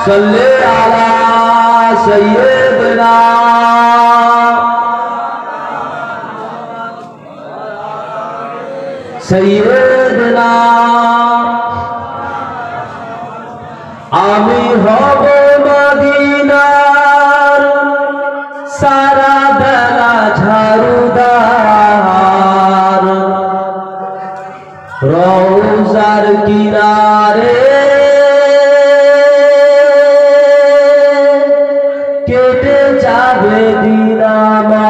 सल्ले अला सय्यदना सय्यदना आमी हब मदीनार सारा बेला झाड़ूदार रौजार किनारे केटे जाबे दिन आमार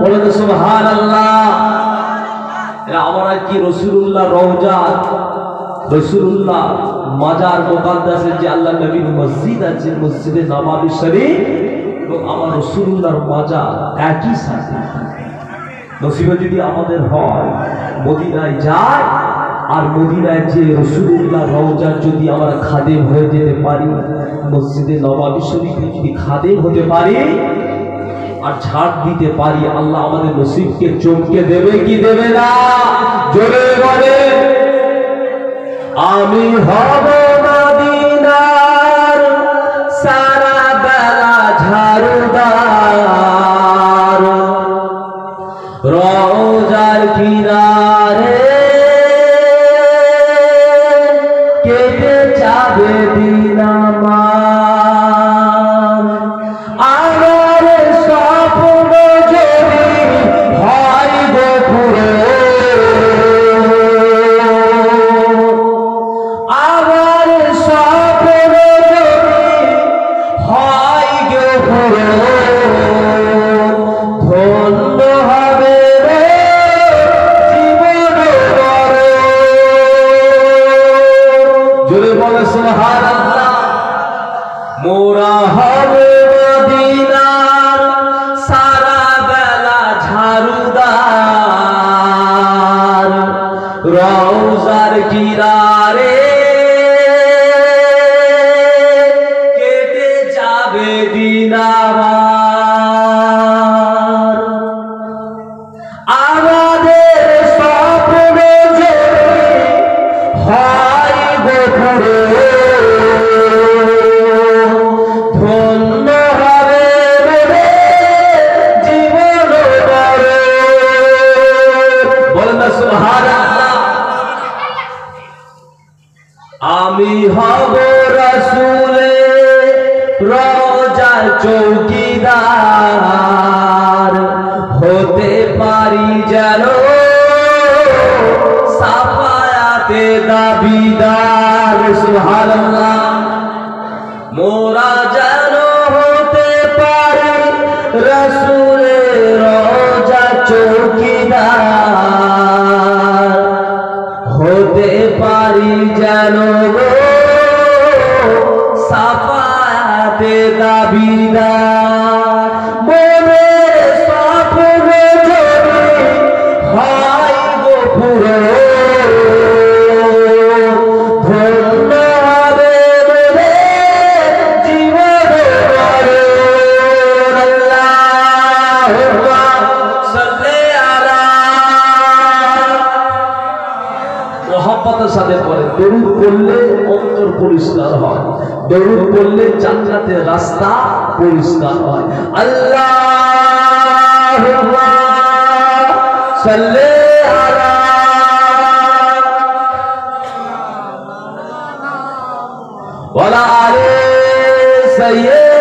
बोले तो सुबहानाल्लाह। আমরা কি রাসূলুল্লাহ রওজা রাসূলুল্লাহ মাজার মুকদ্দাসে যে আল্লাহ নবীর মসজিদ আছে মসজিদে নববী শরীফ তো আমার রাসূলুল্লাহর মাজার একই সাথে নসিবে যদি আমাদের হয় মদিনায় যায় আর মদিনায় যে রাসূলুল্লাহ রওজা যদি আমরা খাদেম হয়ে যেতে পারি মসজিদে নববী শরীফে যদি খাদেম হতে পারি আর ঝাড় দিতে পারি আল্লাহ আমাদের নসিবকে চমকে দেবে কি দেবে না জোরে বলে আমি হব মদিনার সারা বেলা ঝাড়ুদার রওজার কিনারে কেটে যাবে দিন আমার আমার স্বপ্ন যদি হয় গো পুরো আমার স্বপ্ন যদি হয় গো পুরো ধন্য হবে রে জীবন জোরে বলে সুবহানাল্লাহ। মোরা হবে মদিনার সারা বেলা ঝাড়ুদার রওজার কিনারে কেটে যাবে দিন আমার আমাদের স্বপ্ন যদি হয় গো পুরো ধন্য হবে রে জীবন বলেন না সুবহানাল্লাহ। আমি হব রাসূলের রওজার চৌকিদার হতে পারি যেন সাফায়াতে দাবিদার সুবহানাল্লাহ। মোরা যেন হতে পারি রাসূলের রওজা চৌকিদার হতে পারি যেন সাফায়াতে দাবিদার মনে স্বপ্ন যদি হয় গো পুরো ধন্য হবে রে জীবন আল্লাহুম্মা সাল্লি আলা মোহাম্মদের সাথে পড়ে দরুদ পড়লে অন্তর পরিষ্কার হয় দরুদ পড়লে জান্নাতের রাস্তা পরিষ্কার হয় আল্লাহুম্মা সাল্লি আলা ওয়ালা আলি সাইয়্যিদ